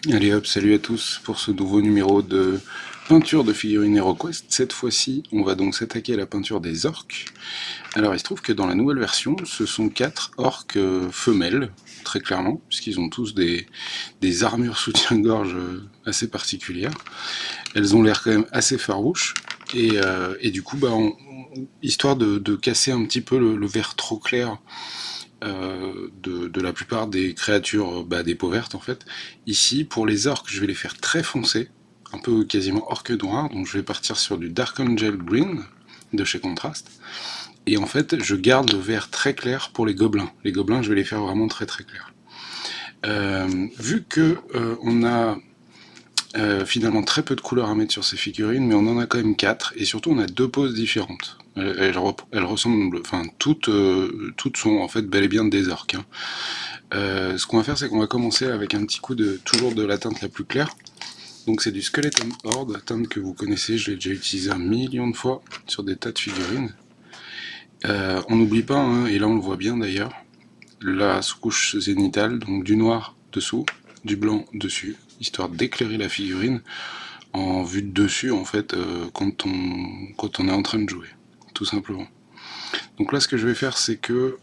Allez hop, salut à tous pour ce nouveau numéro de peinture de figurines HeroQuest. Cette fois-ci, on va donc s'attaquer à la peinture des orques. Alors il se trouve que dans la nouvelle version, ce sont 4 orques femelles, très clairement, puisqu'ils ont tous des armures soutien-gorge assez particulières. Elles ont l'air quand même assez farouches, et du coup, histoire de casser un petit peu le vert trop clair de la plupart des créatures des peaux vertes en fait. Ici, pour les orques, je vais les faire très foncés, un peu quasiment orque noir, donc je vais partir sur du Dark Angel Green de chez Contrast. Et en fait, je garde le vert très clair pour les gobelins. Les gobelins, je vais les faire vraiment très très clairs. Vu que on a finalement très peu de couleurs à mettre sur ces figurines, mais on en a quand même 4, et surtout on a 2 poses différentes. Elles ressemblent, enfin toutes sont en fait bel et bien des orques, hein. Ce qu'on va faire, c'est qu'on va commencer avec un petit coup de toujours de la teinte la plus claire. Donc c'est du Skeleton Horde, teinte que vous connaissez, je l'ai déjà utilisé 1 million de fois sur des tas de figurines. On n'oublie pas, hein, et là on le voit bien d'ailleurs, la sous-couche zénitale, donc du noir dessous, du blanc dessus, histoire d'éclairer la figurine en vue de dessus en fait quand on est en train de jouer, tout simplement. Donc là ce que je vais faire, c'est que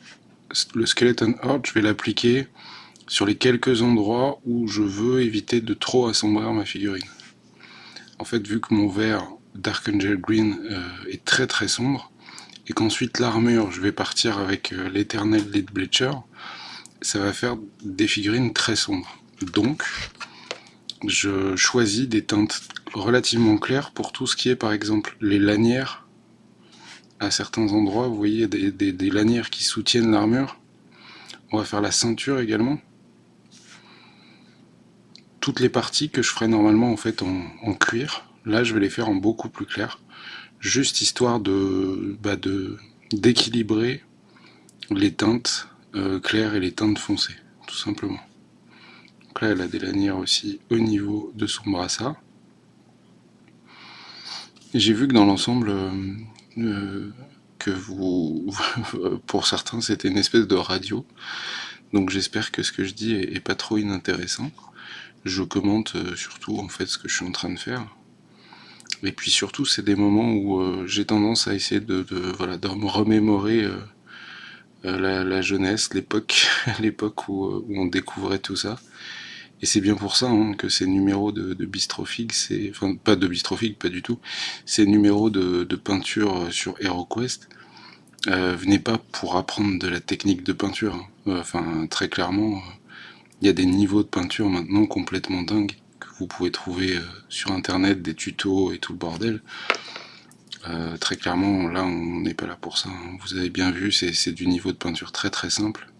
le Skeleton Horde, je vais l'appliquer sur les quelques endroits où je veux éviter de trop assombrir ma figurine. En fait, vu que mon vert Dark Angel Green est très très sombre, et qu'ensuite l'armure, je vais partir avec l'éternel Lead Bleacher, ça va faire des figurines très sombres. Donc, je choisis des teintes relativement claires pour tout ce qui est par exemple les lanières. À certains endroits, vous voyez des lanières qui soutiennent l'armure. On va faire la ceinture également. Toutes les parties que je ferais normalement en fait en cuir, là je vais les faire en beaucoup plus clair, juste histoire d'équilibrer les teintes claires et les teintes foncées, tout simplement. Donc là elle a des lanières aussi au niveau de son brassard. Et j'ai vu que dans l'ensemble, euh, que vous, pour certains, c'était une espèce de radio. Donc j'espère que ce que je dis est pas trop inintéressant. Je commente surtout en fait ce que je suis en train de faire. Et puis surtout, c'est des moments où j'ai tendance à essayer voilà, de me remémorer la jeunesse, l'époque, l'époque où on découvrait tout ça. Et c'est bien pour ça hein, que ces numéros de Bistrophic, enfin pas de Bistrophic, pas du tout, ces numéros de peinture sur HeroQuest venaient pas pour apprendre de la technique de peinture, hein. Enfin, très clairement, il y a des niveaux de peinture maintenant complètement dingues que vous pouvez trouver sur internet, des tutos et tout le bordel. Très clairement, là, on n'est pas là pour ça, hein. Vous avez bien vu, c'est du niveau de peinture très très simple.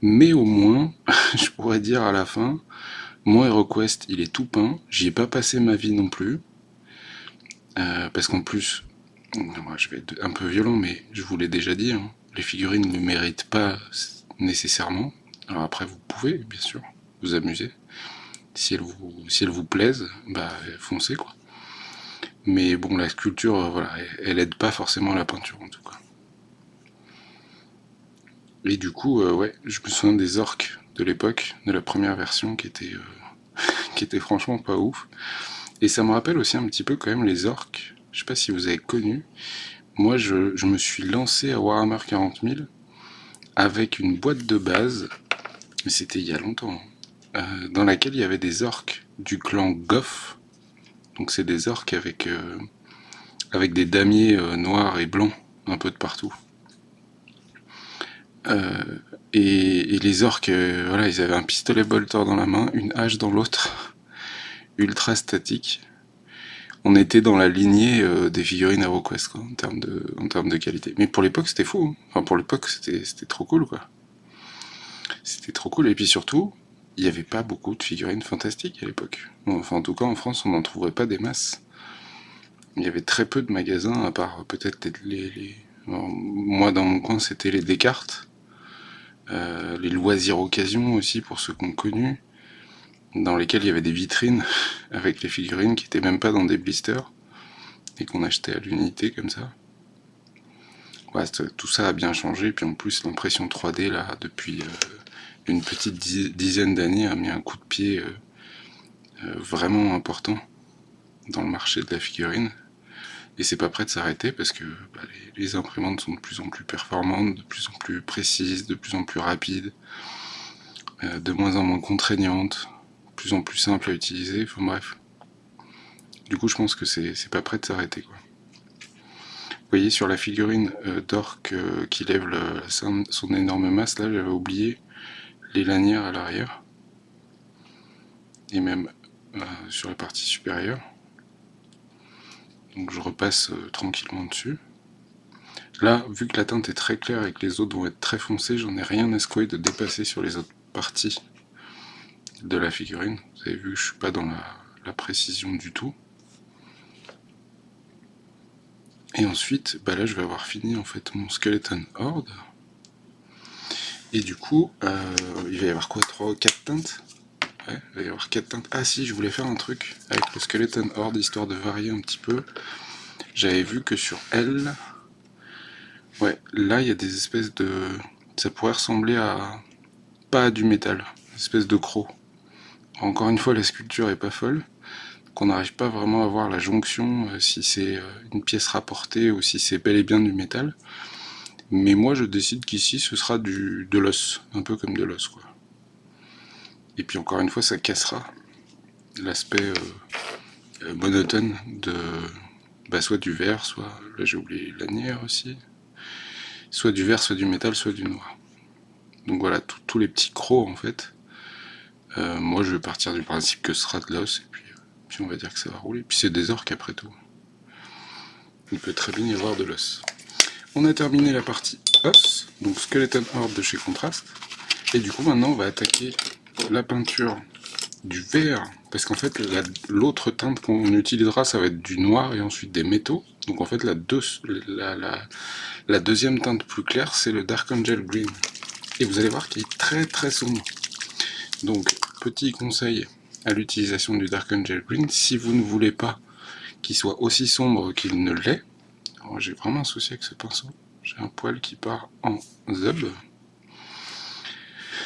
Mais au moins, je pourrais dire à la fin, mon HeroQuest, il est tout peint. J'y ai pas passé ma vie non plus. Parce qu'en plus, moi, je vais être un peu violent, mais je vous l'ai déjà dit, hein, les figurines ne méritent pas nécessairement. Alors après, vous pouvez, bien sûr, vous amuser. Si elles vous plaisent, foncez quoi. Mais bon, la sculpture, voilà, elle aide pas forcément à la peinture en tout cas. Et du coup, ouais, je me souviens des orques de l'époque, de la première version qui était franchement pas ouf. Et ça me rappelle aussi un petit peu quand même les orques. Je sais pas si vous avez connu. Moi, je me suis lancé à Warhammer 40 000 avec une boîte de base, mais c'était il y a longtemps, hein, dans laquelle il y avait des orques du clan Goff. Donc c'est des orques avec des damiers noirs et blancs un peu de partout. Euh, et les orques, voilà, ils avaient un pistolet bolter dans la main, une hache dans l'autre, ultra statique. On était dans la lignée des figurines HeroQuest, quoi, en termes de qualité. Mais pour l'époque, c'était fou, hein. Enfin, pour l'époque, c'était trop cool, quoi. C'était trop cool. Et puis surtout, il n'y avait pas beaucoup de figurines fantastiques à l'époque. Enfin, en tout cas, en France, on n'en trouverait pas des masses. Il y avait très peu de magasins, à part peut-être alors, moi, dans mon coin, c'était les Descartes, les loisirs occasion aussi, pour ceux qu'on connu, dans lesquels il y avait des vitrines avec les figurines qui étaient même pas dans des blisters et qu'on achetait à l'unité comme ça. Ouais, tout ça a bien changé, puis en plus l'impression 3D là depuis une petite dizaine d'années a mis un coup de pied vraiment important dans le marché de la figurine. Et c'est pas prêt de s'arrêter parce que bah, les imprimantes sont de plus en plus performantes, de plus en plus précises, de plus en plus rapides, de moins en moins contraignantes, de plus en plus simples à utiliser, enfin bref. Du coup je pense que c'est pas prêt de s'arrêter quoi. Vous voyez sur la figurine d'orque qui lève son énorme masse, là j'avais oublié les lanières à l'arrière, et même sur la partie supérieure. Donc je repasse tranquillement dessus. Là, vu que la teinte est très claire et que les autres vont être très foncés, j'en ai rien à secouer de dépasser sur les autres parties de la figurine. Vous avez vu que je suis pas dans la précision du tout. Et ensuite, bah là je vais avoir fini en fait mon Skeleton Horde. Et du coup, il va y avoir quoi, 3 ou 4 teintes? Ouais, il va y avoir 4 teintes. Ah si, je voulais faire un truc avec le Skeleton Horde, histoire de varier un petit peu. J'avais vu que sur elle... Ouais, là il y a des espèces de... Ça pourrait ressembler à... Pas à du métal, une espèce de croc. Encore une fois, la sculpture est pas folle. Qu'on n'arrive pas vraiment à voir la jonction, si c'est une pièce rapportée ou si c'est bel et bien du métal. Mais moi je décide qu'ici ce sera de l'os, un peu comme de l'os quoi. Et puis encore une fois ça cassera l'aspect monotone de soit du verre, soit, là j'ai oublié lanière aussi, soit du verre, soit du métal, soit du noir. Donc voilà, tous les petits crocs en fait. Moi je vais partir du principe que ce sera de l'os, et puis on va dire que ça va rouler. Puis c'est des orques après tout. Il peut très bien y avoir de l'os. On a terminé la partie os, donc Skeleton Horde de chez Contrast. Et du coup maintenant on va attaquer la peinture du vert, parce qu'en fait l'autre teinte qu'on utilisera ça va être du noir et ensuite des métaux. Donc en fait la deuxième teinte plus claire c'est le Dark Angel Green. Et vous allez voir qu'il est très très sombre. Donc petit conseil à l'utilisation du Dark Angel Green, si vous ne voulez pas qu'il soit aussi sombre qu'il ne l'est, j'ai vraiment un souci avec ce pinceau, j'ai un poil qui part en zub.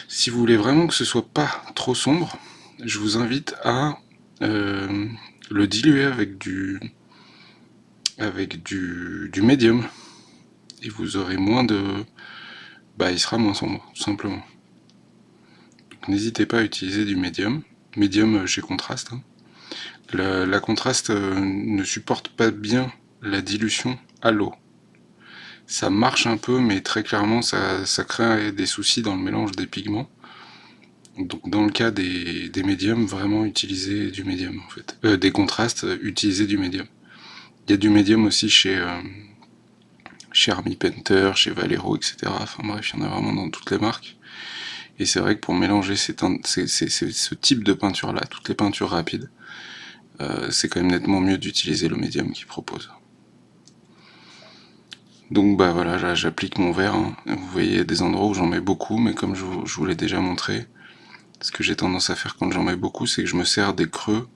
Si vous voulez vraiment que ce soit pas trop sombre, je vous invite à le diluer avec du médium. Et vous aurez moins de... il sera moins sombre, tout simplement. Donc n'hésitez pas à utiliser du médium. Médium chez Contrast. Hein. La Contrast ne supporte pas bien la dilution à l'eau. Ça marche un peu, mais très clairement, ça crée des soucis dans le mélange des pigments. Donc dans le cas des médiums, vraiment utiliser du médium en fait. Des contrastes, utiliser du médium. Il y a du médium aussi chez Army Painter, chez Vallejo, etc. Enfin bref, il y en a vraiment dans toutes les marques. Et c'est vrai que pour mélanger ce type de peinture là, toutes les peintures rapides, c'est quand même nettement mieux d'utiliser le médium qu'ils proposent. Donc bah voilà, là j'applique mon verre. Hein. Vous voyez, il y a des endroits où j'en mets beaucoup, mais comme je vous l'ai déjà montré, ce que j'ai tendance à faire quand j'en mets beaucoup, c'est que je me sers des creux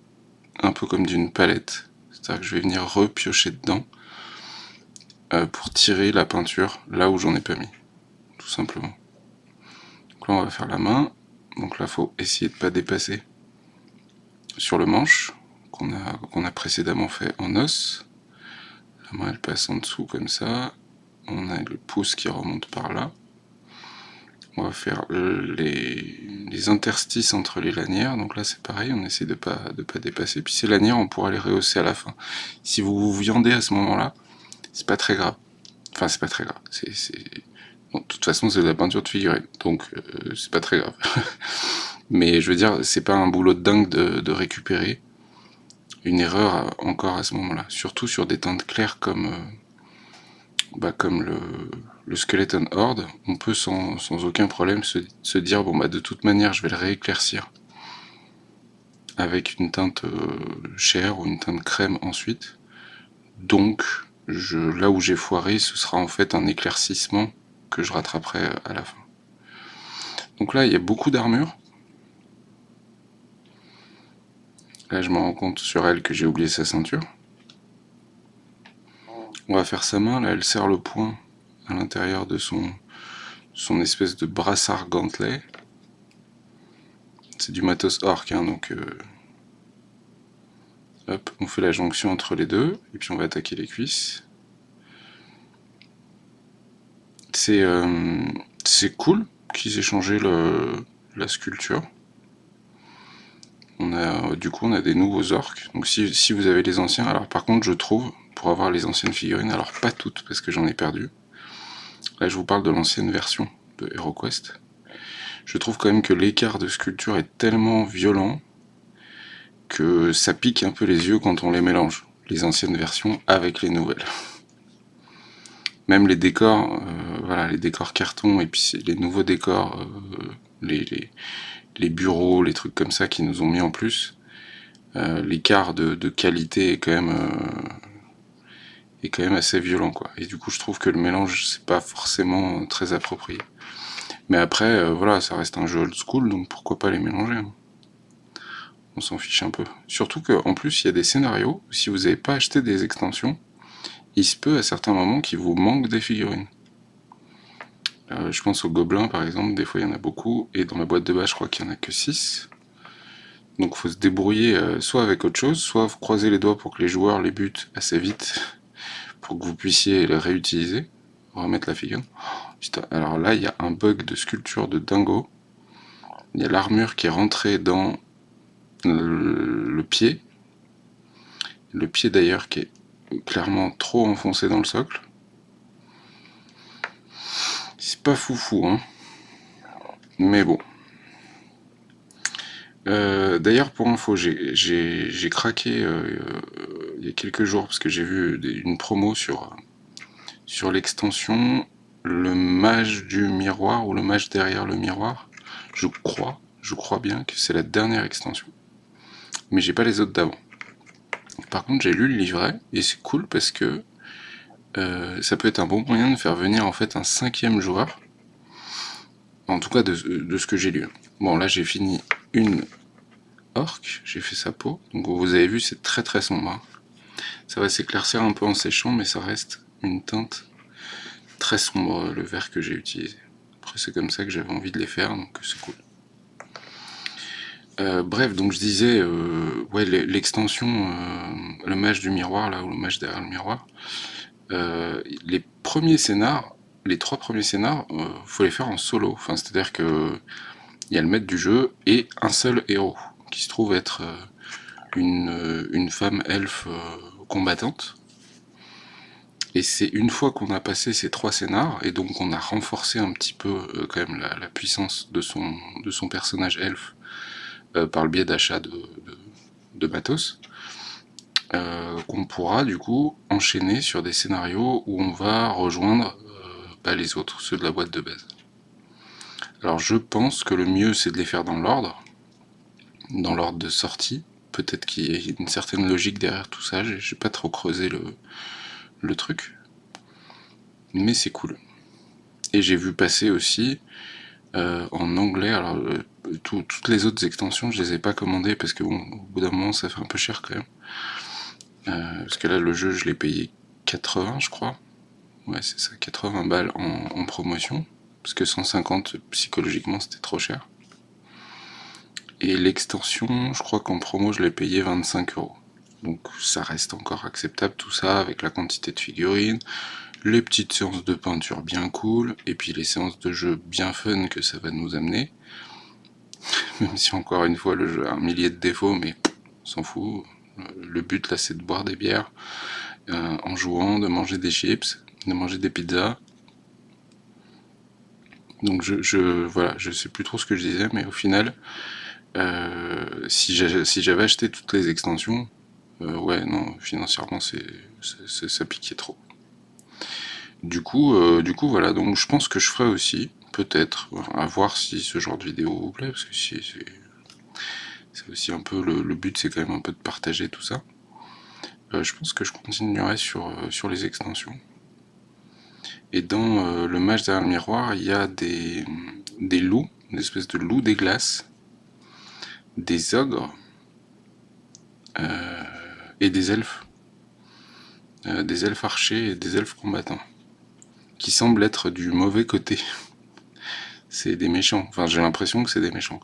un peu comme d'une palette. C'est-à-dire que je vais venir repiocher dedans pour tirer la peinture là où j'en ai pas mis, tout simplement. Donc là on va faire la main. Donc là faut essayer de pas dépasser sur le manche qu'on a précédemment fait en os. La main elle passe en dessous comme ça. On a le pouce qui remonte par là. On va faire les interstices entre les lanières. Donc là c'est pareil, on essaie de pas dépasser. Puis ces lanières on pourra les rehausser à la fin. Si vous vous viandez à ce moment-là, c'est pas très grave. Enfin c'est pas très grave. Bon, de toute façon c'est de la peinture de figurine, donc c'est pas très grave. Mais je veux dire, c'est pas un boulot de dingue de récupérer une erreur encore à ce moment-là. Surtout sur des teintes claires comme le Skeleton Horde, on peut sans aucun problème se dire bon bah de toute manière je vais le rééclaircir avec une teinte chair ou une teinte crème ensuite. Donc là où j'ai foiré, ce sera en fait un éclaircissement que je rattraperai à la fin. Donc là il y a beaucoup d'armure. Là je me rends compte sur elle que j'ai oublié sa ceinture. On va faire sa main, là elle serre le poing à l'intérieur de son espèce de brassard gantelet. C'est du matos orc, hein, donc Hop, on fait la jonction entre les deux, et puis on va attaquer les cuisses. C'est cool qu'ils aient changé la sculpture. Du coup, on a des nouveaux orques. Donc si vous avez les anciens, alors par contre, je trouve, pour avoir les anciennes figurines, alors pas toutes, parce que j'en ai perdu. Là, je vous parle de l'ancienne version de HeroQuest. Je trouve quand même que l'écart de sculpture est tellement violent que ça pique un peu les yeux quand on les mélange, les anciennes versions avec les nouvelles. Même les décors, voilà, les décors carton et puis les nouveaux décors, les bureaux, les trucs comme ça qui nous ont mis en plus, l'écart de qualité est quand même assez violent, quoi. Et du coup, je trouve que le mélange, c'est pas forcément très approprié. Mais après, voilà, ça reste un jeu old school, donc pourquoi pas les mélanger, hein. On s'en fiche un peu. Surtout qu'en plus, il y a des scénarios où si vous n'avez pas acheté des extensions, il se peut à certains moments qu'il vous manque des figurines. Je pense aux gobelins par exemple, des fois il y en a beaucoup, et dans la boîte de base je crois qu'il n'y en a que 6. Donc il faut se débrouiller soit avec autre chose, soit croiser les doigts pour que les joueurs les butent assez vite, pour que vous puissiez les réutiliser, remettre la figurine. Oh, putain, alors là il y a un bug de sculpture de dingo. Il y a l'armure qui est rentrée dans le pied. Le pied d'ailleurs qui est clairement trop enfoncé dans le socle. C'est pas foufou, hein. Mais bon. D'ailleurs, pour info, j'ai craqué il y a quelques jours parce que j'ai vu une promo sur l'extension Le Mage du Miroir ou Le Mage derrière le miroir. Je crois bien que c'est la dernière extension. Mais j'ai pas les autres d'avant. Par contre, j'ai lu le livret et c'est cool parce que ça peut être un bon moyen de faire venir en fait un 5e joueur. En tout cas, de ce que j'ai lu. Bon, là, j'ai fini une orque, j'ai fait sa peau. Donc, vous avez vu, c'est très très sombre, hein. Ça va s'éclaircir un peu en séchant, mais ça reste une teinte très sombre, le vert que j'ai utilisé. Après, c'est comme ça que j'avais envie de les faire, donc c'est cool. Bref, donc je disais, ouais, l'extension, le mage du miroir, là, ou le mage derrière le miroir, les premiers scénars, les 3 premiers scénars, faut les faire en solo. Enfin, c'est-à-dire que il y a le maître du jeu et un seul héros, qui se trouve être une femme elfe combattante. Et c'est une fois qu'on a passé ces 3 scénars, et donc on a renforcé un petit peu quand même la puissance de son personnage elfe par le biais d'achat de matos, qu'on pourra du coup enchaîner sur des scénarios où on va rejoindre les autres, ceux de la boîte de base. Alors je pense que le mieux c'est de les faire dans l'ordre de sortie. Peut-être qu'il y a une certaine logique derrière tout ça, j'ai pas trop creusé le truc. Mais c'est cool. Et j'ai vu passer aussi en anglais, alors toutes les autres extensions je les ai pas commandées parce que bon, au bout d'un moment ça fait un peu cher quand même. Parce que là le jeu je l'ai payé 80 je crois. Ouais c'est ça, 80 balles en promotion. Parce que 150 psychologiquement c'était trop cher. Et l'extension, je crois qu'en promo je l'ai payé 25€. Donc ça reste encore acceptable tout ça avec la quantité de figurines, les petites séances de peinture bien cool, et puis les séances de jeu bien fun que ça va nous amener. Même si encore une fois le jeu a un millier de défauts, mais on s'en fout. Le but là c'est de boire des bières en jouant, de manger des chips, de manger des pizzas. Donc voilà, je sais plus trop ce que je disais, mais au final, si j'avais acheté toutes les extensions, ouais non, financièrement ça piquait trop. Du coup voilà, donc je pense que je ferai aussi, peut-être, à voir si ce genre de vidéo vous plaît, parce que si c'est aussi un peu le but, c'est quand même un peu de partager tout ça. Je pense que je continuerai sur les extensions. Et dans le mage derrière le miroir, il y a des loups, une espèce de loups des glaces, des ogres et des elfes. Des elfes archers et des elfes combattants. Qui semblent être du mauvais côté. C'est des méchants. Enfin, j'ai l'impression que c'est des méchants.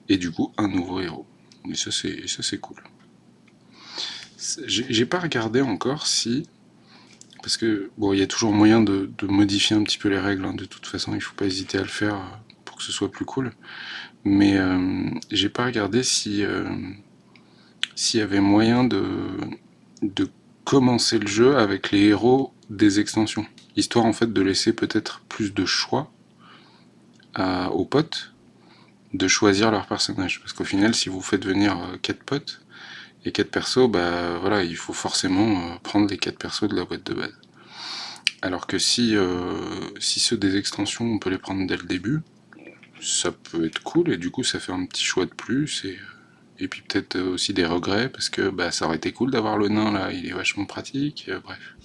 Et du coup, un nouveau héros. Et ça, c'est cool. J'ai pas regardé encore si... Parce que, bon, il y a toujours moyen de modifier un petit peu les règles, hein. De toute façon, il faut pas hésiter à le faire pour que ce soit plus cool. Mais j'ai pas regardé si s'il y avait moyen de commencer le jeu avec les héros des extensions. Histoire en fait de laisser peut-être plus de choix aux potes de choisir leur personnage. Parce qu'au final, si vous faites venir 4 potes et 4 persos, bah voilà, il faut forcément prendre les 4 persos de la boîte de base. Alors que si ceux des extensions, on peut les prendre dès le début, ça peut être cool et du coup ça fait un petit choix de plus et puis peut-être aussi des regrets parce que bah, ça aurait été cool d'avoir le nain là, il est vachement pratique, bref.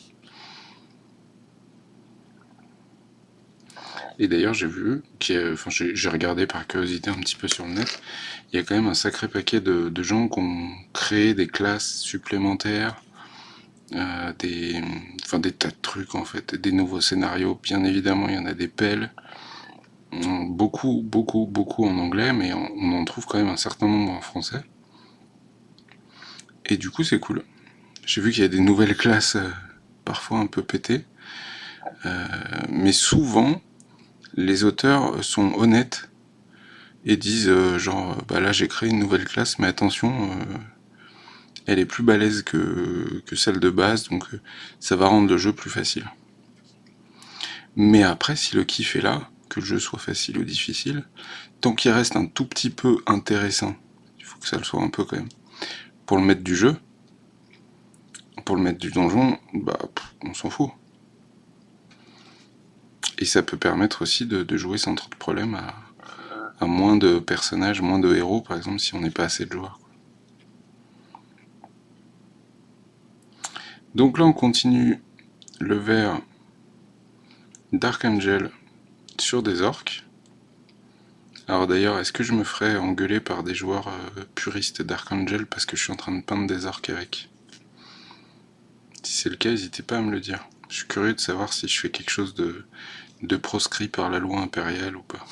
Et d'ailleurs j'ai vu, enfin j'ai regardé par curiosité un petit peu sur le net, il y a quand même un sacré paquet de gens qui ont créé des classes supplémentaires, enfin des tas de trucs en fait, des nouveaux scénarios, bien évidemment il y en a des pelles, beaucoup, beaucoup, beaucoup en anglais, mais on en trouve quand même un certain nombre en français. Et du coup, c'est cool. J'ai vu qu'il y a des nouvelles classes, parfois un peu pétées, mais souvent, les auteurs sont honnêtes et disent genre, bah là j'ai créé une nouvelle classe, mais attention, elle est plus balèze que celle de base, donc ça va rendre le jeu plus facile. Mais après, si le kiff est là, que le jeu soit facile ou difficile, tant qu'il reste un tout petit peu intéressant, il faut que ça le soit un peu quand même, pour le mettre du jeu, pour le mettre du donjon, bah on s'en fout. Et ça peut permettre aussi de jouer sans trop de problèmes à moins de personnages, moins de héros, par exemple, si on n'est pas assez de joueurs. Donc là, on continue le vers Dark Angel sur des orques. Alors d'ailleurs, est-ce que je me ferais engueuler par des joueurs puristes Dark Angel parce que je suis en train de peindre des orques avec? Si c'est le cas, n'hésitez pas à me le dire. Je suis curieux de savoir si je fais quelque chose de proscrit par la loi impériale ou pas.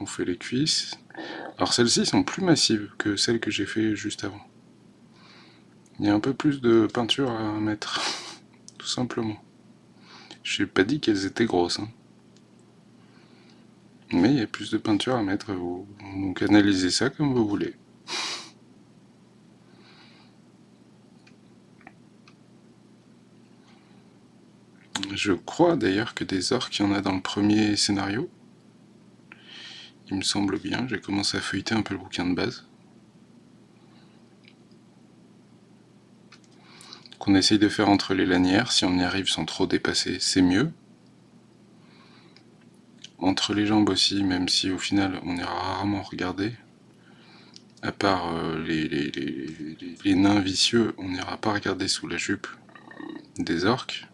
On fait les cuisses. Alors celles-ci sont plus massives que celles que j'ai fait juste avant. Il y a un peu plus de peinture à mettre, tout simplement. J'ai pas dit qu'elles étaient grosses, hein. Mais il y a plus de peinture à mettre, donc analysez ça comme vous voulez. Je crois d'ailleurs que des orques, il y en a dans le premier scénario. Il me semble bien, j'ai commencé à feuilleter un peu le bouquin de base. Qu'on essaye de faire entre les lanières, si on y arrive sans trop dépasser, c'est mieux. Entre les jambes aussi, même si au final on est rarement regardé. À part les nains vicieux, on n'ira pas regarder sous la jupe des orques.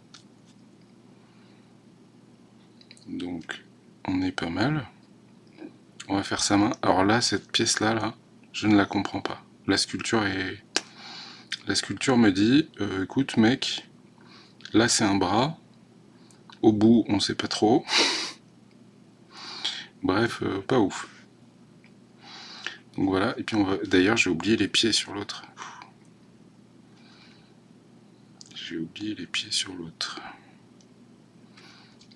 Donc on est pas mal. On va faire sa main. Alors là, cette pièce-là, là, je ne la comprends pas. La sculpture me dit, écoute mec, là c'est un bras. Au bout, on sait pas trop. Bref, pas ouf. Donc voilà, et puis on va. D'ailleurs, j'ai oublié les pieds sur l'autre. J'ai oublié les pieds sur l'autre.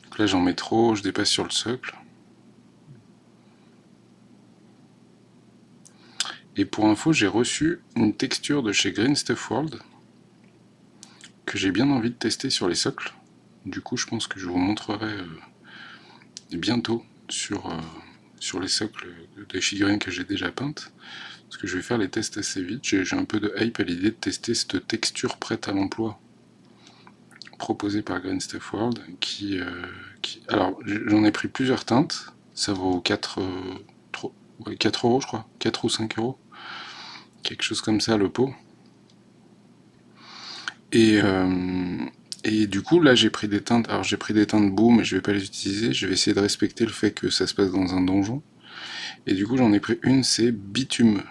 Donc là, j'en mets trop, je dépasse sur le socle. Et pour info, j'ai reçu une texture de chez Green Stuff World que j'ai bien envie de tester sur les socles. Du coup, je pense que je vous montrerai bientôt sur les socles des figurines que j'ai déjà peintes. Parce que je vais faire les tests assez vite. J'ai un peu de hype à l'idée de tester cette texture prête à l'emploi proposée par Green Stuff World. Alors, j'en ai pris plusieurs teintes. Ça vaut 4 euros, je crois. 4 ou 5 euros. Quelque chose comme ça, le pot. Et du coup, là, j'ai pris des teintes. Alors, j'ai pris des teintes boue, mais je vais pas les utiliser. Je vais essayer de respecter le fait que ça se passe dans un donjon. Et du coup, j'en ai pris une, c'est bitume.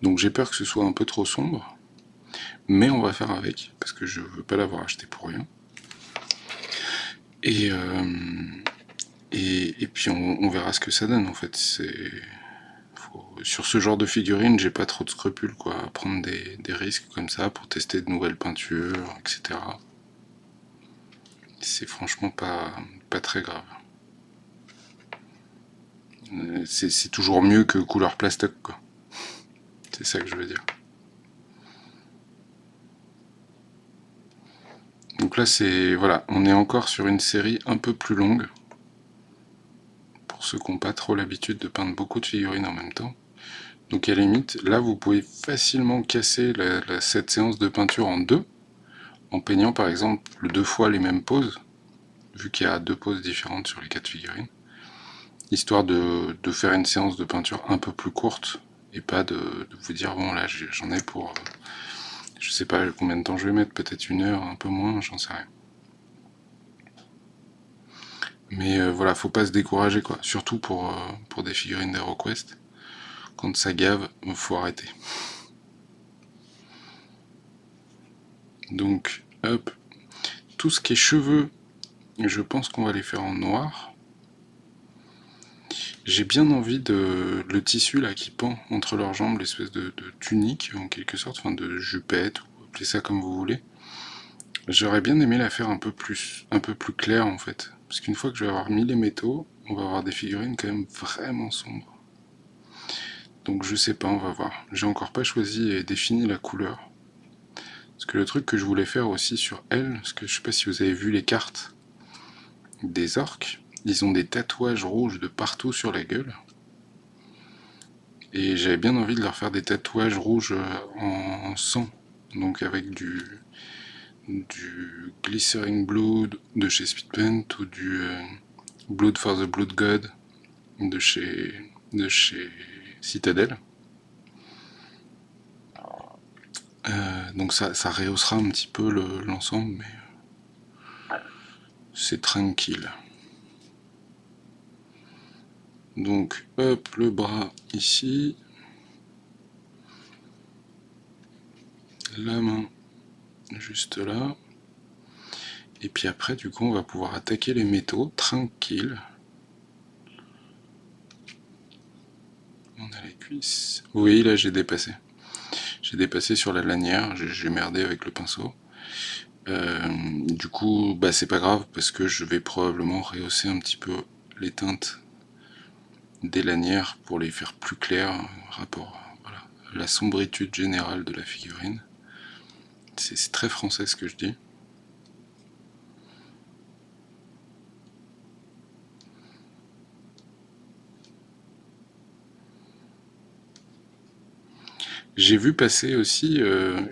Donc, j'ai peur que ce soit un peu trop sombre. Mais on va faire avec, parce que je veux pas l'avoir acheté pour rien. Et puis, on verra ce que ça donne, en fait. Sur ce genre de figurine, j'ai pas trop de scrupules, quoi, à prendre des risques comme ça pour tester de nouvelles peintures, etc. C'est franchement pas très grave. C'est toujours mieux que couleur plastoc, quoi. C'est ça que je veux dire. Donc là, voilà, on est encore sur une série un peu plus longue. Pour ceux qui n'ont pas trop l'habitude de peindre beaucoup de figurines en même temps. Donc à la limite, là, vous pouvez facilement casser cette séance de peinture en deux, en peignant par exemple deux fois les mêmes poses, vu qu'il y a deux poses différentes sur les 4 figurines, histoire de faire une séance de peinture un peu plus courte, et pas de vous dire, bon là j'en ai pour, je sais pas combien de temps je vais mettre, peut-être 1 heure, un peu moins, j'en sais rien. Mais voilà, faut pas se décourager, quoi, surtout pour des figurines d'HeroQuest. Quand ça gave, faut arrêter. Donc, hop, tout ce qui est cheveux, je pense qu'on va les faire en noir. J'ai bien envie de le tissu là qui pend entre leurs jambes, l'espèce de tunique en quelque sorte, enfin de jupette, ou appelez ça comme vous voulez. J'aurais bien aimé la faire un peu plus claire en fait. Parce qu'une fois que je vais avoir mis les métaux, on va avoir des figurines quand même vraiment sombres. Donc je sais pas, on va voir. J'ai encore pas choisi et défini la couleur. Parce que le truc que je voulais faire aussi sur elle, parce que je sais pas si vous avez vu les cartes des orques, ils ont des tatouages rouges de partout sur la gueule. Et j'avais bien envie de leur faire des tatouages rouges en sang. Donc avec du Glycerin Blood de chez Speedpaint ou du Blood for the Blood God de chez Citadel. Donc ça rehaussera un petit peu l'ensemble, mais c'est tranquille. Donc hop, le bras ici, la main juste là, et puis après du coup on va pouvoir attaquer les métaux tranquille. On a les cuisses. Oui, là j'ai dépassé. J'ai dépassé sur la lanière, j'ai merdé avec le pinceau. Du coup, bah c'est pas grave parce que je vais probablement rehausser un petit peu les teintes des lanières pour les faire plus claires rapport voilà, à la sombritude générale de la figurine. C'est très français ce que je dis. J'ai vu passer aussi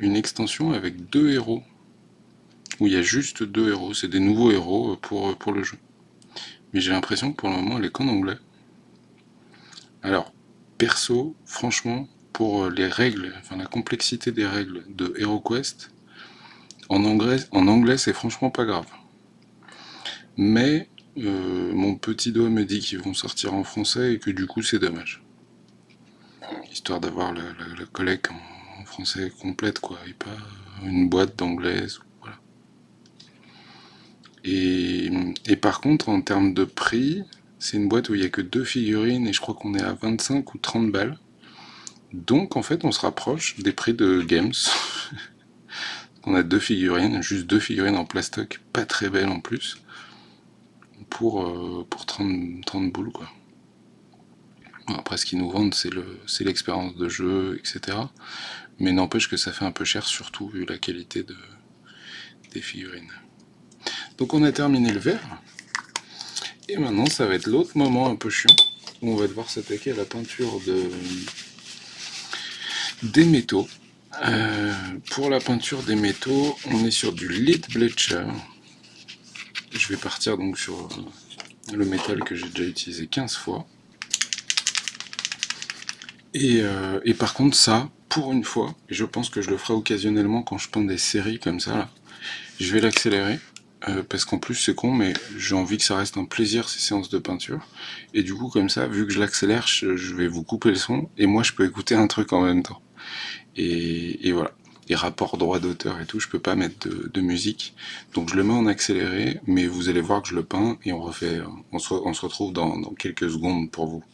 une extension avec 2 héros, où il y a juste 2 héros, c'est des nouveaux héros pour le jeu. Mais j'ai l'impression que pour le moment elle est qu'en anglais. Alors, perso, franchement, pour les règles, enfin la complexité des règles de HeroQuest, en anglais c'est franchement pas grave. Mais mon petit doigt me dit qu'ils vont sortir en français et que du coup c'est dommage. Histoire d'avoir la collecte en français complète, quoi, et pas une boîte d'anglaise. Voilà. Et par contre, en termes de prix, c'est une boîte où il n'y a que 2 figurines et je crois qu'on est à 25 ou 30 balles. Donc en fait, on se rapproche des prix de Games. On a 2 figurines, juste 2 figurines en plastoc, pas très belles en plus, pour 30 boules, quoi. Bon, après, ce qu'ils nous vendent, c'est l'expérience de jeu, etc. Mais n'empêche que ça fait un peu cher, surtout vu la qualité des figurines. Donc on a terminé le verre. Et maintenant, ça va être l'autre moment un peu chiant, où on va devoir s'attaquer à la peinture des métaux. Pour la peinture des métaux, on est sur du Lead Bleacher. Je vais partir donc sur le métal que j'ai déjà utilisé 15 fois. Et par contre, ça, pour une fois, et je pense que je le ferai occasionnellement quand je peins des séries comme ça, là, je vais l'accélérer. Parce qu'en plus c'est con, mais j'ai envie que ça reste un plaisir ces séances de peinture. Et du coup, comme ça, vu que je l'accélère, je vais vous couper le son, et moi je peux écouter un truc en même temps. Et voilà. Et rapport droit d'auteur et tout, je peux pas mettre de musique. Donc je le mets en accéléré, mais vous allez voir que je le peins, et on se retrouve dans quelques secondes pour vous.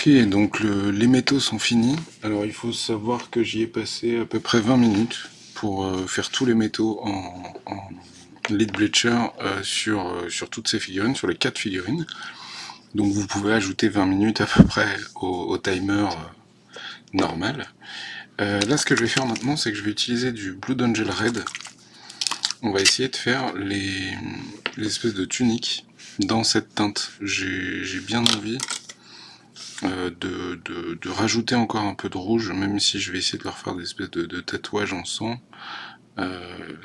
Ok, donc les métaux sont finis. Alors il faut savoir que j'y ai passé à peu près 20 minutes pour faire tous les métaux en lead bleacher sur toutes ces figurines, sur les 4 figurines. Donc vous pouvez ajouter 20 minutes à peu près au timer normal. Là ce que je vais faire maintenant, c'est que je vais utiliser du Blood Angel Red. On va essayer de faire les espèces de tuniques dans cette teinte. J'ai bien envie de rajouter encore un peu de rouge, même si je vais essayer de leur faire des espèces de tatouages en sang.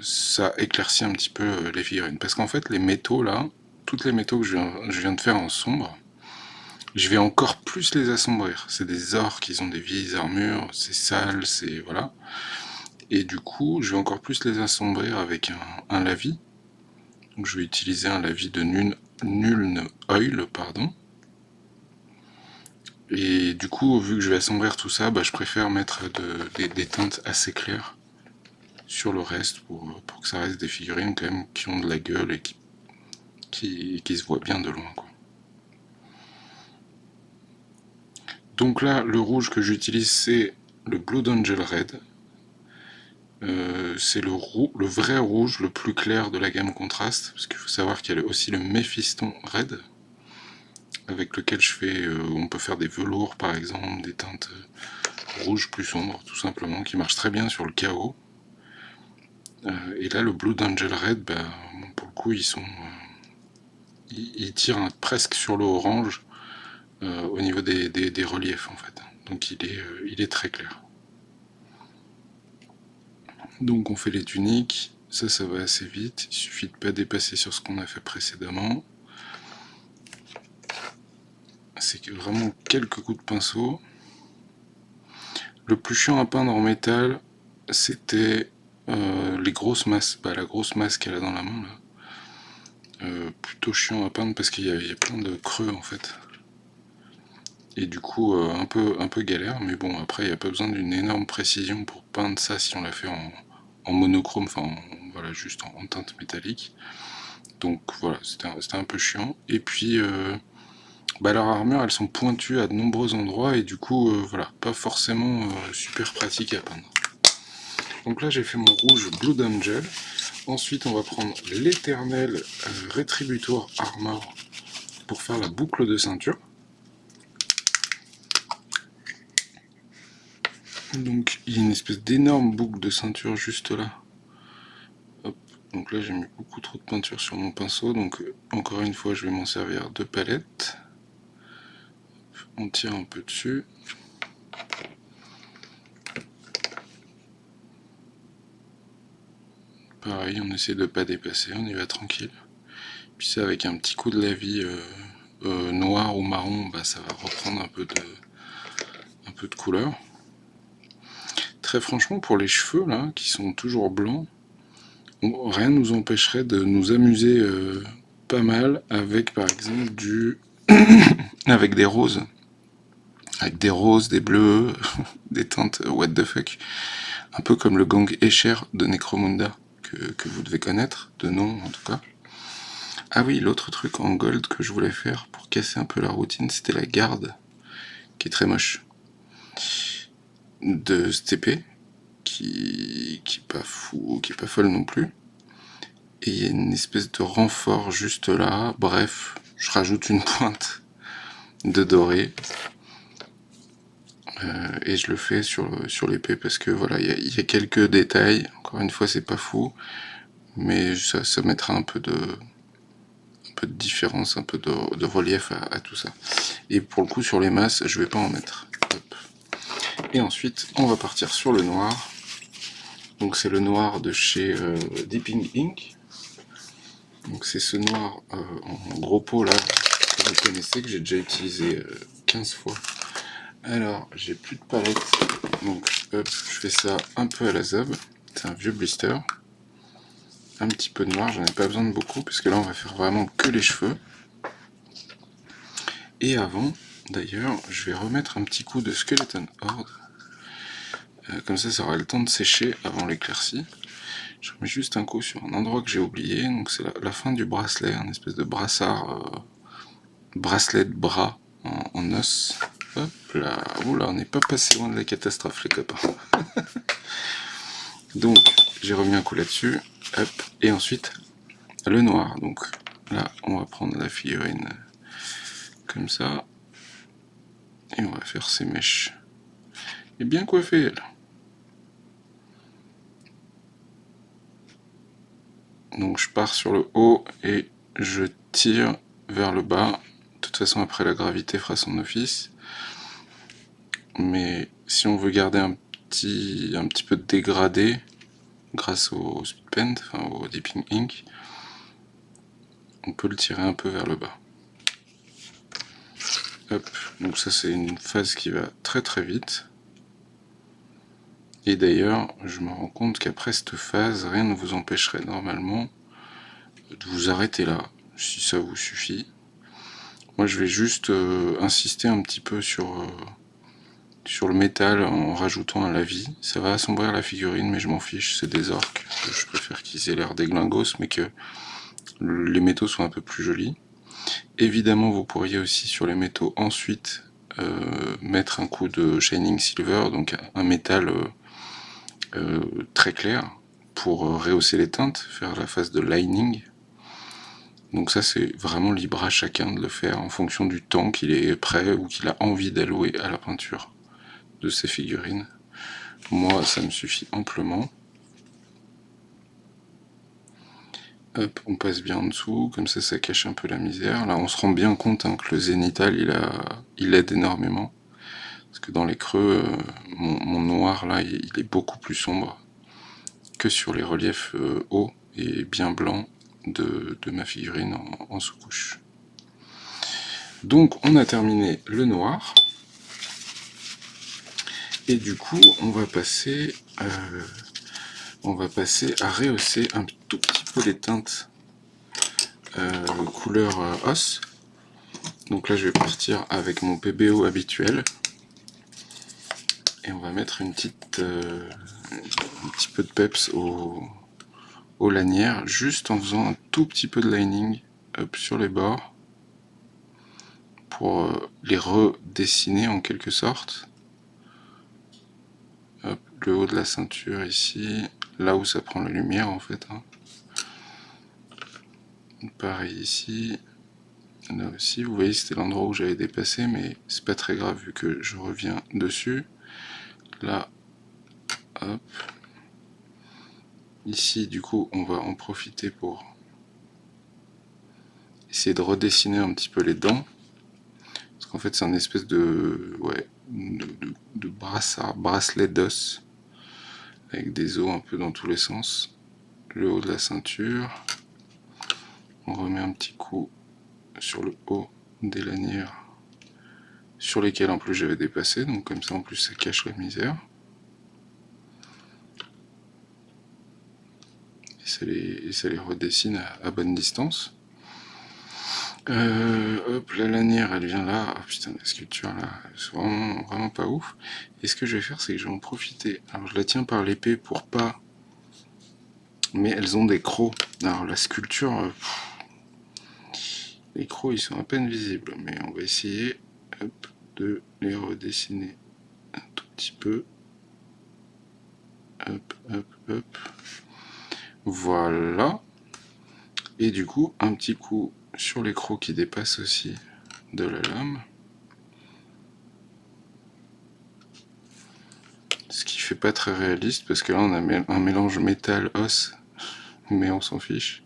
Ça éclaircit un petit peu les figurines. Parce qu'en fait, les métaux là, toutes les métaux que je viens de faire en sombre, je vais encore plus les assombrir. C'est des orques, ils ont des vieilles armures, c'est sale, c'est... voilà. Et du coup, je vais encore plus les assombrir avec un lavis. Donc je vais utiliser un lavis de Nuln Oil, pardon. Et du coup, vu que je vais assombrir tout ça, je préfère mettre des teintes assez claires sur le reste pour que ça reste des figurines quand même qui ont de la gueule et qui se voient bien de loin, quoi. Donc là, le rouge que j'utilise, c'est le Blood Angel Red. C'est le vrai rouge le plus clair de la gamme contraste, parce qu'il faut savoir qu'il y a aussi le Mephiston Red, avec lequel on peut faire des velours par exemple, des teintes rouges plus sombres, tout simplement, qui marchent très bien sur le chaos. Et là, le Blood Angel Red, pour le coup, ils tirent presque sur le orange au niveau des reliefs en fait. Donc il est très clair. Donc on fait les tuniques, ça va assez vite, il suffit de pas dépasser sur ce qu'on a fait précédemment. C'est que vraiment quelques coups de pinceau. Le plus chiant à peindre en métal, c'était les grosses masses. La grosse masse qu'elle a dans la main là. Plutôt chiant à peindre parce qu'il y a plein de creux en fait. Et du coup un peu galère, mais bon après il n'y a pas besoin d'une énorme précision pour peindre ça si on l'a fait en monochrome, voilà, juste en teinte métallique. Donc voilà, c'était un peu chiant. Et puis leurs armures elles sont pointues à de nombreux endroits et du coup voilà, pas forcément super pratique à peindre. Donc là j'ai fait mon rouge Blood Angel. Ensuite on va prendre l'éternel Retributor Armor pour faire la boucle de ceinture. Donc il y a une espèce d'énorme boucle de ceinture juste là. Hop. Donc là j'ai mis beaucoup trop de peinture sur mon pinceau, donc encore une fois je vais m'en servir de palette. On tire un peu dessus. Pareil, on essaie de ne pas dépasser, on y va tranquille. Puis ça avec un petit coup de lavis noir ou marron, ça va reprendre un peu de couleur. Très franchement, pour les cheveux là, qui sont toujours blancs, rien ne nous empêcherait de nous amuser pas mal avec par exemple avec des roses. Avec des roses, des bleus, des teintes what the fuck. Un peu comme le gang Escher de Necromunda, que vous devez connaître, de nom en tout cas. Ah oui, l'autre truc en gold que je voulais faire pour casser un peu la routine, c'était la garde, qui est très moche, de cette épée, qui est pas fou, qui est pas folle non plus. Et il y a une espèce de renfort juste là. Bref, je rajoute une pointe de doré. Et je le fais sur l'épée parce que voilà, il y a quelques détails. Encore une fois, c'est pas fou, mais ça mettra un peu de différence, un peu de relief à tout ça. Et pour le coup, sur les masses, je vais pas en mettre. Hop. Et ensuite, on va partir sur le noir. Donc c'est le noir de chez Deeping Ink. Donc c'est ce noir en gros pot là que vous connaissez, que j'ai déjà utilisé 15 fois. Alors j'ai plus de palette, donc hop, je fais ça un peu à la zob. C'est un vieux blister. Un petit peu de noir, j'en ai pas besoin de beaucoup parce que là on va faire vraiment que les cheveux. Et avant, d'ailleurs, je vais remettre un petit coup de Skeleton Horde. Comme ça aura le temps de sécher avant l'éclaircie. Je remets juste un coup sur un endroit que j'ai oublié, donc c'est la fin du bracelet, un espèce de brassard, bracelet de bras en os. Hop là, oula, on n'est pas passé loin de la catastrophe les copains. Donc j'ai remis un coup là-dessus, hop, et ensuite le noir. Donc là on va prendre la figurine comme ça, et on va faire ses mèches. Et bien coiffée elle. Donc je pars sur le haut et je tire vers le bas. De toute façon après la gravité fera son office. Mais si on veut garder un petit peu de dégradé grâce au speed paint, enfin au dipping ink, on peut le tirer un peu vers le bas. Hop, donc ça c'est une phase qui va très très vite. Et d'ailleurs, je me rends compte qu'après cette phase, rien ne vous empêcherait normalement de vous arrêter là, si ça vous suffit. Moi je vais juste insister un petit peu sur le métal en rajoutant un lavis. Ça va assombrir la figurine, mais je m'en fiche, c'est des orques. Je préfère qu'ils aient l'air déglingos, mais que les métaux soient un peu plus jolis. Évidemment, vous pourriez aussi sur les métaux ensuite mettre un coup de Shining Silver, donc un métal très clair, pour rehausser les teintes, faire la phase de lining. Donc ça c'est vraiment libre à chacun de le faire en fonction du temps qu'il est prêt ou qu'il a envie d'allouer à la peinture de ses figurines. Moi ça me suffit amplement. Hop, on passe bien en dessous, comme ça cache un peu la misère. Là on se rend bien compte que le zénithal il aide énormément. Parce que dans les creux, mon noir là il est beaucoup plus sombre que sur les reliefs hauts et bien blancs de ma figurine en sous-couche. Donc on a terminé le noir. Et du coup, on va passer à rehausser un tout petit peu les teintes couleur os. Donc là, je vais partir avec mon PBO habituel. Et on va mettre un petit peu de peps aux lanières, juste en faisant un tout petit peu de lining sur les bords pour les redessiner en quelque sorte. Hop, le haut de la ceinture ici, là où ça prend la lumière en fait. Pareil ici, là aussi, vous voyez c'était l'endroit où j'avais dépassé, mais c'est pas très grave vu que je reviens dessus. Là, hop. Ici, du coup, on va en profiter pour essayer de redessiner un petit peu les dents. Parce qu'en fait, c'est un espèce de bracelet d'os avec des os un peu dans tous les sens. Le haut de la ceinture. On remet un petit coup sur le haut des lanières sur lesquelles en plus j'avais dépassé, donc comme ça en plus ça cache la misère. Et ça les redessine à bonne distance. Hop, la lanière elle vient là. Oh putain, la sculpture là, c'est vraiment pas ouf. Et ce que je vais faire, c'est que je vais en profiter. Alors je la tiens par l'épée pour pas. Mais elles ont des crocs. Alors la sculpture, les crocs ils sont à peine visibles. Mais on va essayer hop, de les redessiner un tout petit peu. Hop, hop, hop. Voilà. Et du coup, un petit coup sur les crocs qui dépassent aussi de la lame. Ce qui fait pas très réaliste parce que là on a un mélange métal-os, mais on s'en fiche.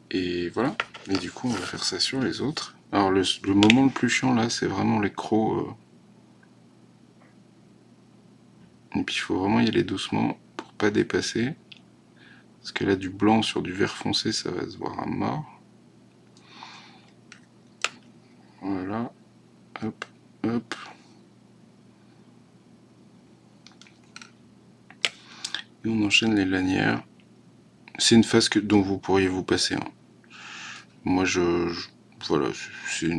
Et voilà. Et du coup on va faire ça sur les autres. Alors le moment le plus chiant là c'est vraiment les crocs. Et puis il faut vraiment y aller doucement pour pas dépasser. Parce que là du blanc sur du vert foncé ça va se voir à mort. Voilà. Hop, hop. Et on enchaîne les lanières. C'est une phase dont vous pourriez vous passer. Moi voilà, c'est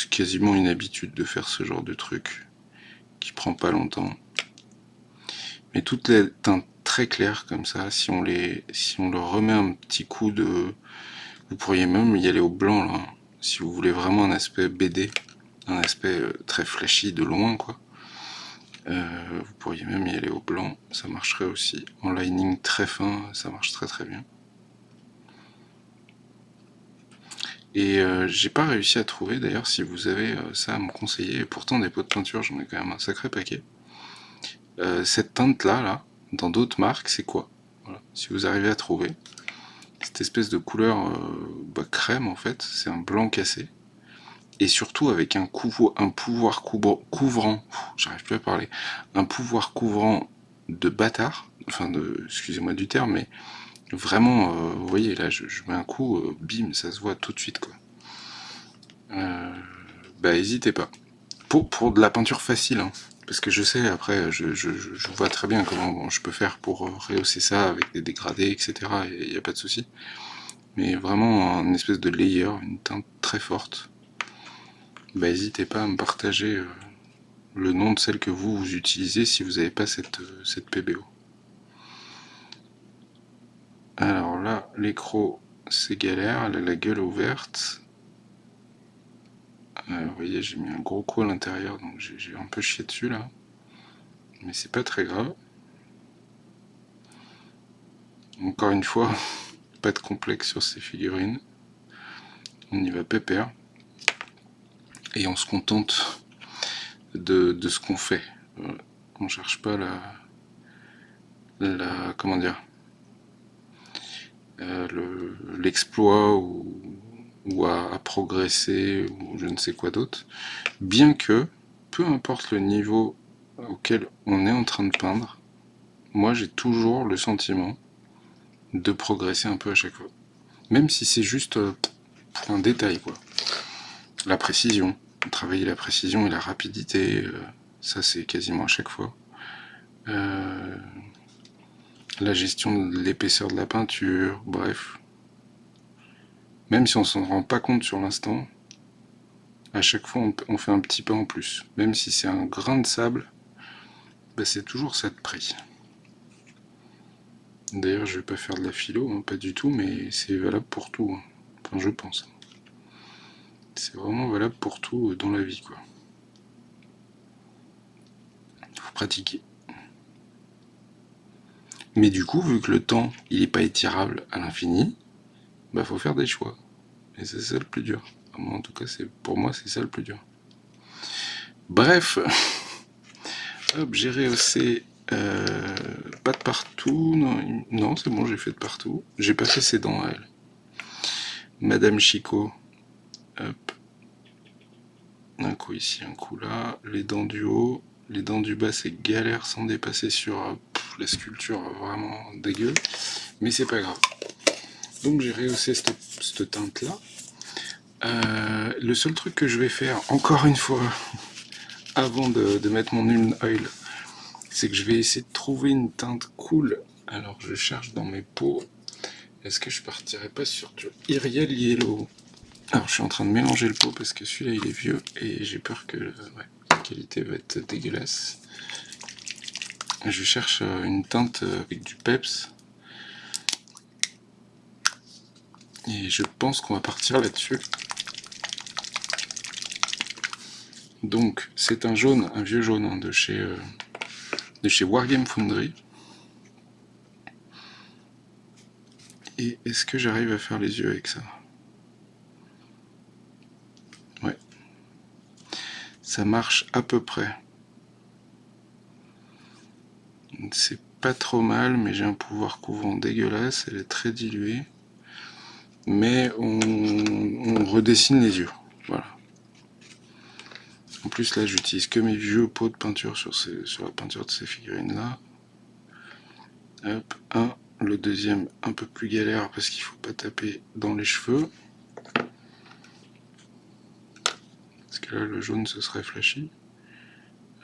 quasiment une habitude de faire ce genre de truc qui prend pas longtemps. Mais toutes les teintes très claires comme ça, si on leur remet un petit coup de... Vous pourriez même y aller au blanc là. si vous voulez vraiment un aspect BD, un aspect très flashy de loin, quoi. Vous pourriez même y aller au blanc, ça marcherait aussi. En lining très fin, ça marche très très bien. Et j'ai pas réussi à trouver, d'ailleurs, si vous avez ça à me conseiller, et pourtant des pots de peinture, j'en ai quand même un sacré paquet. Cette teinte-là, là, dans d'autres marques, c'est quoi? Voilà. Si vous arrivez à trouver, cette espèce de couleur crème, en fait, c'est un blanc cassé. Et surtout avec un pouvoir couvrant, j'arrive plus à parler, un pouvoir couvrant de bâtard, enfin, excusez-moi du terme, mais vraiment, vous voyez, là, je mets un coup, bim, ça se voit tout de suite, quoi. Bah, hésitez pas. Pour de la peinture facile, hein, parce que je sais, après, je vois très bien comment je peux faire pour rehausser ça avec des dégradés, etc. Il n'y a pas de souci. Mais vraiment, une espèce de layer, une teinte très forte. Bah, n'hésitez pas à me partager le nom de celle que vous utilisez si vous n'avez pas cette PBO. Alors là, l'écro, c'est galère, elle a la gueule ouverte. Vous voyez, j'ai mis un gros coup à l'intérieur, donc j'ai un peu chié dessus là. Mais c'est pas très grave. Encore une fois, pas de complexe sur ces figurines. On y va pépère. Et on se contente de ce qu'on fait. On cherche pas comment dire, l'exploit ou à progresser ou je ne sais quoi d'autre. Bien que, peu importe le niveau auquel on est en train de peindre, moi j'ai toujours le sentiment de progresser un peu à chaque fois. Même si c'est juste pour un détail, quoi. La précision, travailler la précision et la rapidité, ça c'est quasiment à chaque fois. La gestion de l'épaisseur de la peinture, bref. Même si on s'en rend pas compte sur l'instant, à chaque fois on fait un petit pas en plus. Même si c'est un grain de sable, bah, c'est toujours ça de prix. D'ailleurs, je vais pas faire de la philo, hein, pas du tout, mais c'est valable pour tout. Hein. Enfin, je pense. C'est vraiment valable pour tout dans la vie, quoi. Faut pratiquer. Mais du coup, vu que le temps, il est pas étirable à l'infini, bah faut faire des choix. Et c'est ça le plus dur. Moi, en tout cas, pour moi, c'est ça le plus dur. Bref, hop, j'ai rehaussé pas de partout. Non, c'est bon, j'ai fait de partout. J'ai pas fait ses dents à elle. Madame Chico, hop. Un coup ici, un coup là. Les dents du haut. Les dents du bas, c'est galère sans dépasser sur la sculpture vraiment dégueu. Mais c'est pas grave. Donc j'ai rehaussé cette teinte-là. Le seul truc que je vais faire, encore une fois, avant de mettre mon Ulm Oil, c'est que je vais essayer de trouver une teinte cool. Alors je cherche dans mes pots. Est-ce que je partirais pas sur du Iriel Yellow? Alors je suis en train de mélanger le pot parce que celui-là il est vieux et j'ai peur que la qualité va être dégueulasse. Je cherche une teinte avec du peps. Et je pense qu'on va partir là-dessus. Donc c'est un jaune, un vieux jaune hein, de chez Wargame Foundry. Et est-ce que j'arrive à faire les yeux avec ça? Ouais. Ça marche à peu près. C'est pas trop mal, mais j'ai un pouvoir couvrant dégueulasse, elle est très diluée. Mais on redessine les yeux. Voilà. En plus là j'utilise que mes vieux pots de peinture sur la peinture de ces figurines là. Hop, un. Le deuxième un peu plus galère parce qu'il faut pas taper dans les cheveux. Parce que là le jaune ce serait flashy.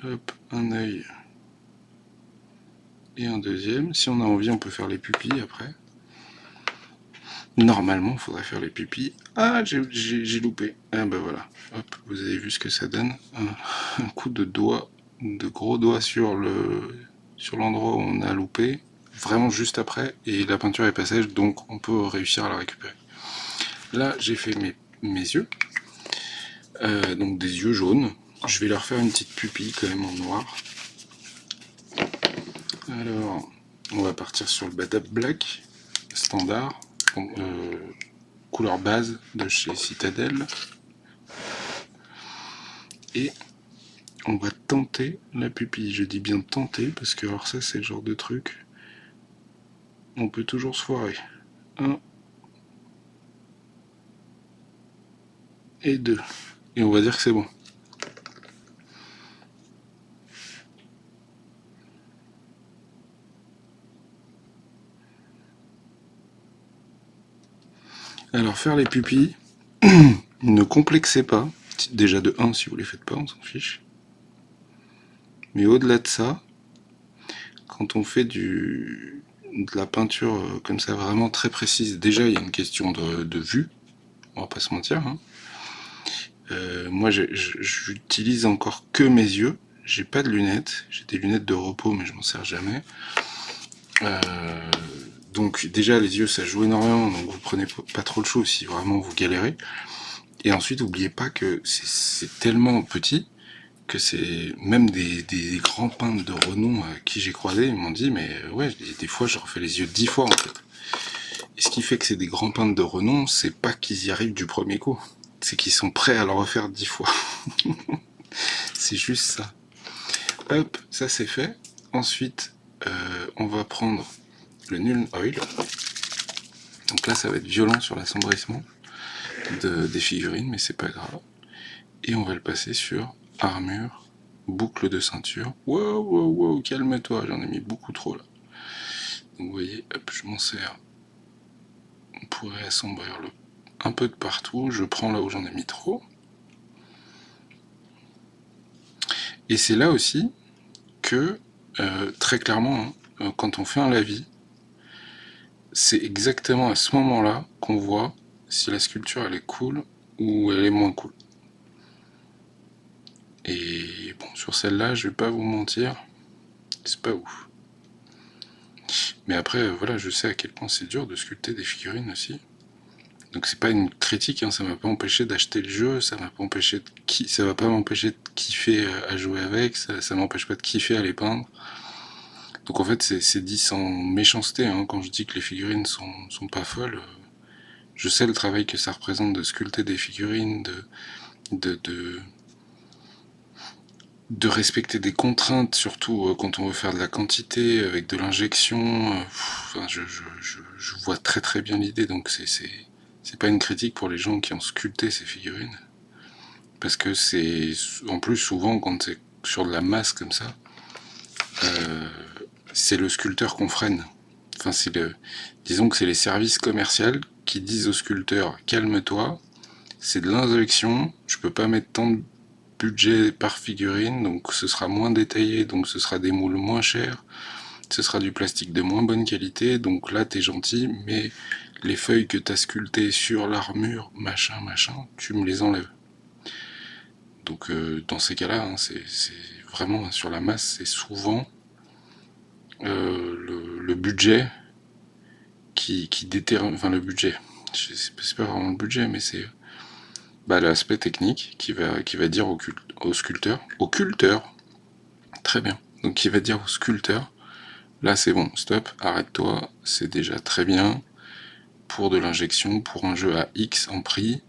Hop, un œil. Et un deuxième. Si on a envie on peut faire les pupilles après. Normalement il faudrait faire les pupilles. Ah j'ai loupé. Ah bah voilà. Hop, vous avez vu ce que ça donne. Un coup de doigt, de gros doigt sur l'endroit où on a loupé. Vraiment juste après et la peinture est pas sèche donc on peut réussir à la récupérer. Là j'ai fait mes yeux. Donc des yeux jaunes. Je vais leur faire une petite pupille quand même en noir. Alors, on va partir sur le Badab Black, standard, couleur base de chez Citadel. Et on va tenter la pupille. Je dis bien tenter, parce que alors ça c'est le genre de truc, on peut toujours se foirer. 1 et 2. Et on va dire que c'est bon. Alors faire les pupilles, ne complexez pas. Déjà de 1 si vous les faites pas, on s'en fiche. Mais au-delà de ça, quand on fait de la peinture comme ça vraiment très précise, déjà il y a une question de vue, on va pas se mentir. Hein. Moi j'utilise encore que mes yeux, j'ai pas de lunettes, j'ai des lunettes de repos mais je m'en sers jamais. Donc déjà les yeux ça joue énormément, donc vous prenez pas trop le chaud si vraiment vous galérez. Et ensuite n'oubliez pas que c'est tellement petit que c'est même des grands peintres de renom qui j'ai croisé, ils m'ont dit mais ouais, des fois je refais les yeux 10 fois en fait. Et ce qui fait que c'est des grands peintres de renom, c'est pas qu'ils y arrivent du premier coup, c'est qu'ils sont prêts à le refaire 10 fois. C'est juste ça. Hop, ça c'est fait. Ensuite, on va prendre le Nuln Oil. Donc là, ça va être violent sur l'assombrissement des figurines, mais c'est pas grave. Et on va le passer sur armure, boucle de ceinture. Wow, wow, wow, calme-toi, j'en ai mis beaucoup trop là. Donc vous voyez, hop, je m'en sers. On pourrait assombrir un peu de partout. Je prends là où j'en ai mis trop. Et c'est là aussi que, très clairement, hein, quand on fait un lavis, c'est exactement à ce moment-là qu'on voit si la sculpture elle est cool ou elle est moins cool. Et bon, sur celle-là, je vais pas vous mentir, c'est pas ouf. Mais après, voilà, je sais à quel point c'est dur de sculpter des figurines aussi. Donc c'est pas une critique, hein, ça m'a pas empêché d'acheter le jeu, ça va pas m'empêcher de kiffer à jouer avec, ça m'empêche pas de kiffer à les peindre. Donc en fait, c'est dit sans méchanceté, hein, quand je dis que les figurines sont pas folles. Je sais le travail que ça représente de sculpter des figurines, de respecter des contraintes, surtout quand on veut faire de la quantité, avec de l'injection. Enfin, je vois très très bien l'idée, donc c'est pas une critique pour les gens qui ont sculpté ces figurines. Parce que c'est, en plus, souvent, quand c'est sur de la masse comme ça, c'est le sculpteur qu'on freine. Enfin, disons que c'est les services commerciaux qui disent au sculpteur calme-toi, c'est de l'injection, je peux pas mettre tant de budget par figurine, donc ce sera moins détaillé, donc ce sera des moules moins chers, ce sera du plastique de moins bonne qualité, donc là t'es gentil, mais les feuilles que t'as sculptées sur l'armure, machin, tu me les enlèves. Donc dans ces cas-là, hein, c'est vraiment sur la masse, c'est souvent le budget qui détermine, enfin le budget, c'est pas vraiment le budget, mais c'est l'aspect technique qui va dire au sculpteur, très bien, donc qui va dire au sculpteur, là c'est bon, stop, arrête-toi, c'est déjà très bien, pour de l'injection, pour un jeu à X en prix,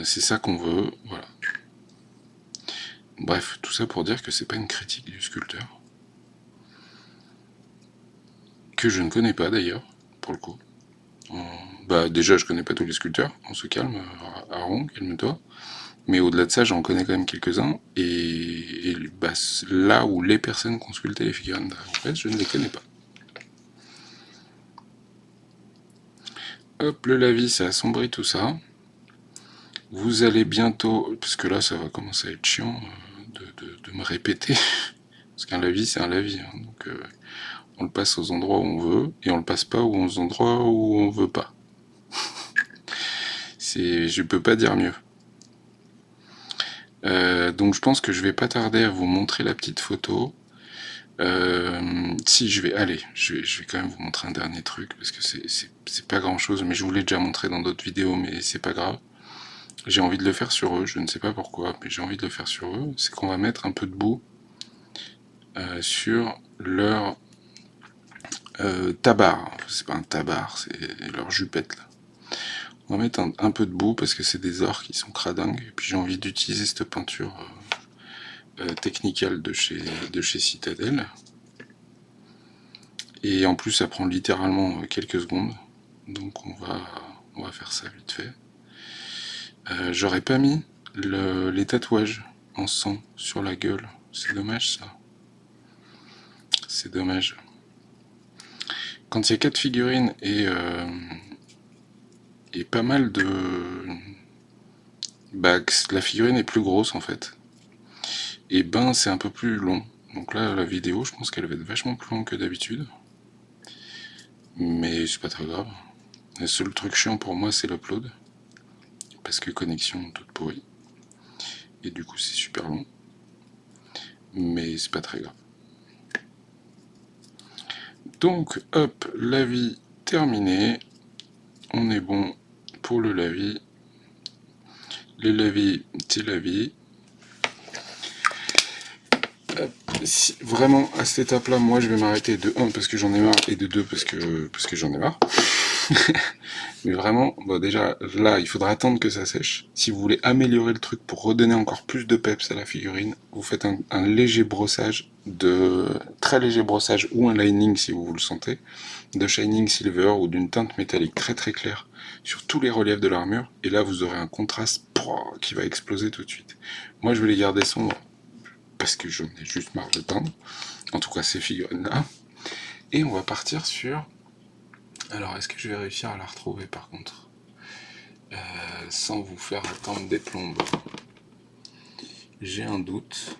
c'est ça qu'on veut, voilà. Bref, tout ça pour dire que c'est pas une critique du sculpteur, que je ne connais pas d'ailleurs, pour le coup. Déjà je connais pas tous les sculpteurs, on se calme, Aaron, calme-toi. Mais au-delà de ça, j'en connais quand même quelques-uns, et là où les personnes qui ont sculpté les figurines en fait, je ne les connais pas. Hop, le lavis, ça assombrit tout ça. Vous allez bientôt, parce que là ça va commencer à être chiant de me répéter, parce qu'un lavis c'est un lavis, hein, donc on le passe aux endroits où on veut, et on le passe pas aux endroits où on veut pas. Je peux pas dire mieux. Donc je pense que je vais pas tarder à vous montrer la petite photo. Si je vais quand même vous montrer un dernier truc, parce que c'est pas grand chose, mais je vous l'ai déjà montré dans d'autres vidéos, mais c'est pas grave. j'ai envie de le faire sur eux, je ne sais pas pourquoi, mais j'ai envie de le faire sur eux, c'est qu'on va mettre un peu de boue sur leur tabar. C'est pas un tabar, c'est leur jupette là. On va mettre un peu de boue parce que c'est des ors qui sont cradingues, et puis j'ai envie d'utiliser cette peinture Technical de chez Citadel. Et en plus ça prend littéralement quelques secondes, donc on va faire ça vite fait. J'aurais pas mis les tatouages en sang sur la gueule, c'est dommage ça. C'est dommage. Quand il y a 4 figurines et pas mal de... Bah, la figurine est plus grosse en fait. Et ben c'est un peu plus long. Donc là la vidéo je pense qu'elle va être vachement plus longue que d'habitude. Mais c'est pas très grave. Le seul truc chiant pour moi c'est l'upload. Parce que connexion toute pourrie. Et du coup c'est super long. Mais c'est pas très grave. Donc hop, lavis terminé. On est bon pour le lavis. Les lavis, c'est lavis. Si, vraiment, à cette étape-là, moi je vais m'arrêter de 1 parce que j'en ai marre et de 2 parce que j'en ai marre. Mais vraiment, bon, déjà, là, il faudra attendre que ça sèche. Si vous voulez améliorer le truc pour redonner encore plus de peps à la figurine, vous faites un léger brossage, très léger brossage ou un lining si vous le sentez, de Shining Silver ou d'une teinte métallique très très claire sur tous les reliefs de l'armure, et là vous aurez un contraste qui va exploser tout de suite. Moi je vais les garder sombres parce que j'en ai juste marre de peindre, en tout cas ces figurines-là, et on va partir sur... Alors est-ce que je vais réussir à la retrouver par contre sans vous faire attendre des plombes? J'ai un doute,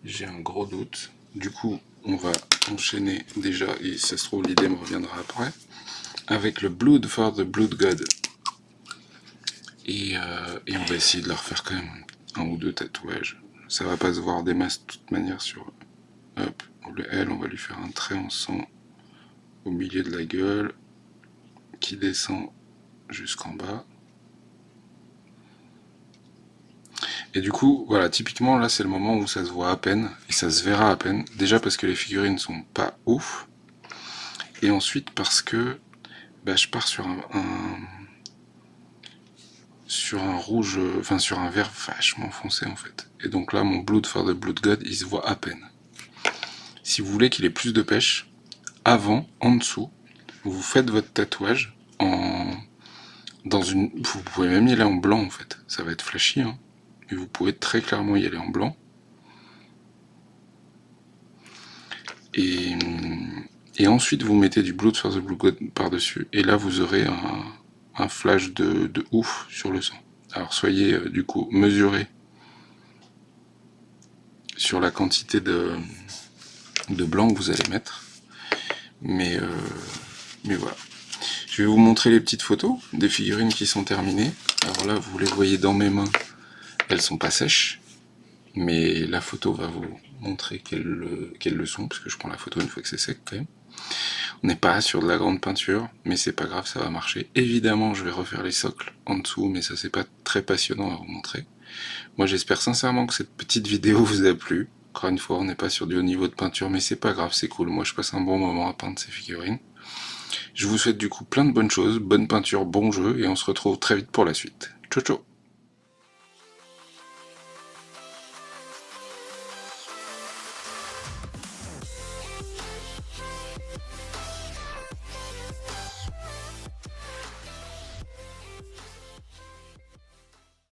j'ai un gros doute, du coup on va enchaîner déjà, et ça se trouve l'idée me reviendra après, avec le Blood for the Blood God. Et on va essayer de leur faire quand même un ou deux tatouages. Ça va pas se voir des masses de toute manière sur... Hop, elle, on va lui faire un trait en sang au milieu de la gueule, qui descend jusqu'en bas. Et du coup, voilà, typiquement là c'est le moment où ça se voit à peine, et ça se verra à peine. Déjà parce que les figurines sont pas ouf, et ensuite parce que je pars sur sur un rouge, enfin sur un vert vachement foncé en fait. Et donc là mon Blood for the Blood God il se voit à peine. Si vous voulez qu'il ait plus de pêche, avant, en dessous, vous faites votre tatouage vous pouvez même y aller en blanc en fait, ça va être flashy, hein. Mais vous pouvez très clairement y aller en blanc. Et ensuite vous mettez du Blood for the Blood God par-dessus, et là vous aurez un flash de ouf sur le sang. Alors soyez du coup mesurés sur la quantité de blanc que vous allez mettre. Mais voilà. Je vais vous montrer les petites photos des figurines qui sont terminées. Alors là, vous les voyez dans mes mains, elles sont pas sèches, mais la photo va vous montrer qu'elles le sont, parce que je prends la photo une fois que c'est sec quand même. On n'est pas sur de la grande peinture, mais c'est pas grave, ça va marcher. Évidemment, je vais refaire les socles en dessous, mais ça c'est pas très passionnant à vous montrer. Moi j'espère sincèrement que cette petite vidéo vous a plu. Encore une fois, on n'est pas sur du haut niveau de peinture, mais c'est pas grave, c'est cool. Moi je passe un bon moment à peindre ces figurines. Je vous souhaite du coup plein de bonnes choses, bonne peinture, bon jeu, et on se retrouve très vite pour la suite. Ciao ciao.